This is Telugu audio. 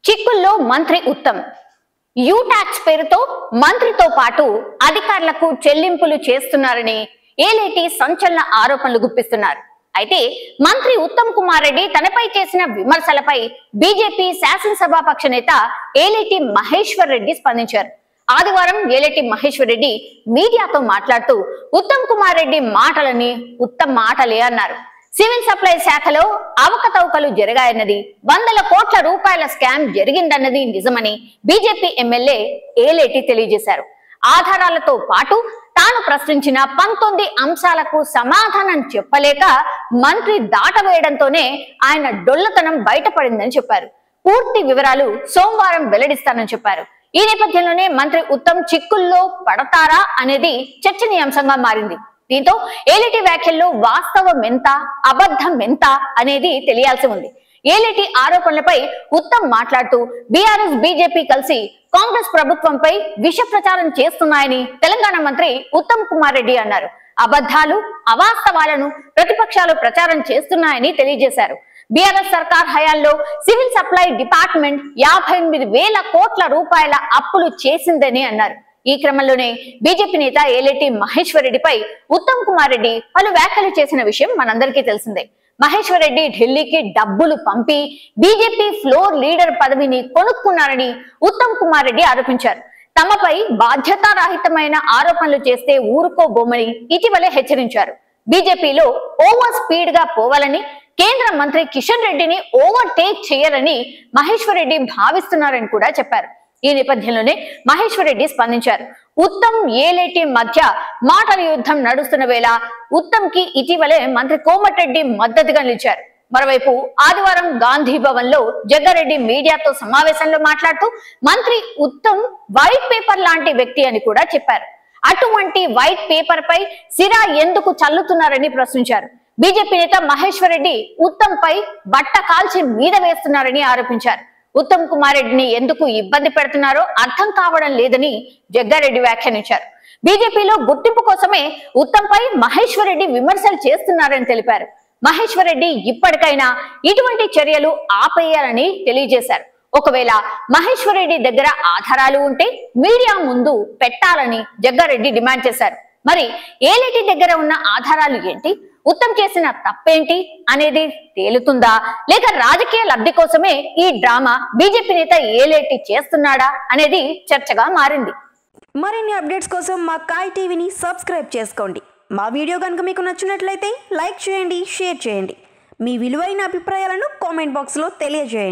చిక్కుల్లో మంత్రి ఉత్తమ్ యూ ట్యాక్స్ పేరుతో మంత్రితో పాటు అధికారులకు చెల్లింపులు చేస్తున్నారని ఏలేటి సంచలన ఆరోపణలు గుప్పిస్తున్నారు. అయితే మంత్రి ఉత్తమ్ కుమార్ రెడ్డి తనపై చేసిన విమర్శలపై బీజేపీ శాసనసభాపక్ష నేత ఏలేటి మహేశ్వర్ రెడ్డి స్పందించారు. ఆదివారం ఏలేటి మహేశ్వర్ రెడ్డి మీడియాతో మాట్లాడుతూ ఉత్తమ్ కుమార్ రెడ్డి మాటలని ఉత్తమ్ మాటలే అన్నారు. సివిల్ సప్లై శాఖలో అవకతవకలు జరిగాయన్నది, వందల కోట్ల రూపాయల స్కామ్ జరిగిందన్నది నిజమని బీజేపీ ఎమ్మెల్యే ఏలేటి తెలియజేశారు. ఆధారాలతో పాటు తాను ప్రశ్నించిన 19 అంశాలకు సమాధానం చెప్పలేక మంత్రి దాటవేయడంతోనే ఆయన డొల్లతనం బయటపడిందని చెప్పారు. పూర్తి వివరాలు సోమవారం వెల్లడిస్తానని చెప్పారు. ఈ నేపథ్యంలోనే మంత్రి ఉత్తమ్ చిక్కుల్లో పడతారా అనేది చర్చనీయాంశంగా మారింది. దీంతో ఏలేటి వ్యాఖ్యల్లో వాస్తవం ఎంత, అబద్ధం ఎంత అనేది తెలియాల్సి ఉంది. ఏలేటి ఆరోపణలపై ఉత్తమ్ మాట్లాడుతూ బీఆర్ఎస్ బీజేపీ కలిసి కాంగ్రెస్ ప్రభుత్వంపై విష ప్రచారం చేస్తున్నాయని తెలంగాణ మంత్రి ఉత్తమ్ కుమార్ రెడ్డి అన్నారు. అబద్ధాలు, అవాస్తవాలను ప్రతిపక్షాలు ప్రచారం చేస్తున్నాయని తెలియజేశారు. బీఆర్ఎస్ సర్కార్ హయాంలో సివిల్ సప్లై డిపార్ట్మెంట్ 58,000 కోట్ల రూపాయల అప్పులు చేసిందని అన్నారు. ఈ క్రమంలోనే బీజేపీ నేత ఏలేటి మహేశ్వర్ రెడ్డిపై ఉత్తమ్ కుమార్ రెడ్డి పలు వ్యాఖ్యలు చేసిన విషయం మనందరికీ తెలిసిందే. మహేశ్వర్ రెడ్డి ఢిల్లీకి డబ్బులు పంపి బీజేపీ ఫ్లోర్ లీడర్ పదవిని కొనుక్కున్నారని ఉత్తమ్ కుమార్ రెడ్డి ఆరోపించారు. తమపై బాధ్యతారాహితమైన ఆరోపణలు చేస్తే ఊరుకోబోమని ఇటీవలే హెచ్చరించారు. బీజేపీలో ఓవర్ స్పీడ్ గా పోవాలని, కేంద్ర మంత్రి కిషన్ రెడ్డిని ఓవర్టేక్ చేయాలని మహేశ్వర్ రెడ్డి భావిస్తున్నారని కూడా చెప్పారు. ఈ నేపథ్యంలోనే మహేశ్వర్ రెడ్డి స్పందించారు. ఉత్తమ్ ఏలేటి మధ్య మాటల యుద్ధం నడుస్తున్న వేళ ఉత్తమ్ కి ఇటీవలే మంత్రి కోమటిరెడ్డి మద్దతుగా నిలిచారు. మరోవైపు ఆదివారం గాంధీ భవన్ లో జగ్గారెడ్డి మీడియాతో సమావేశంలో మాట్లాడుతూ మంత్రి ఉత్తమ్ వైట్ పేపర్ లాంటి వ్యక్తి అని కూడా చెప్పారు. అటువంటి వైట్ పేపర్ పై సిరా ఎందుకు చల్లుతున్నారని ప్రశ్నించారు. బీజేపీ నేత మహేశ్వర్ రెడ్డి ఉత్తమ్ పై బట్ట కాల్చి మీద వేస్తున్నారని ఆరోపించారు. ఉత్తమ్ కుమార్ రెడ్డిని ఎందుకు ఇబ్బంది పెడుతున్నారో అర్థం కావడం లేదని జగ్గారెడ్డి వ్యాఖ్యానించారు. బీజేపీలో గుర్తింపు కోసమే ఉత్తమ్ పై మహేశ్వర్ రెడ్డి విమర్శలు చేస్తున్నారని తెలిపారు. మహేశ్వర్ రెడ్డి ఇప్పటికైనా ఇటువంటి చర్యలు ఆపేయాలని తెలియజేశారు. ఒకవేళ మహేశ్వర్ రెడ్డి దగ్గర ఆధారాలు ఉంటే మీడియా ముందు పెట్టాలని జగ్గారెడ్డి డిమాండ్ చేశారు. మరి ఏలేటి దగ్గర ఉన్న ఆధారాలు ఏంటి, ఉత్తమ్ చేసిన తప్పేంటి అనేది తేలుతుందా, లేక రాజకీయ లబ్ధి కోసమే ఈ డ్రామా బీజేపీ నేత ఏలేటి చేస్తున్నాడా అనేది చర్చగా మారింది. మరిన్ని అప్డేట్స్ కోసం మా కాయ్ టీవీని సబ్స్క్రైబ్ చేసుకోండి. మా వీడియో కనుక మీకు నచ్చినట్లయితే లైక్ చేయండి, షేర్ చేయండి. మీ విలువైన అభిప్రాయాలను కామెంట్ బాక్స్లో తెలియజేయండి.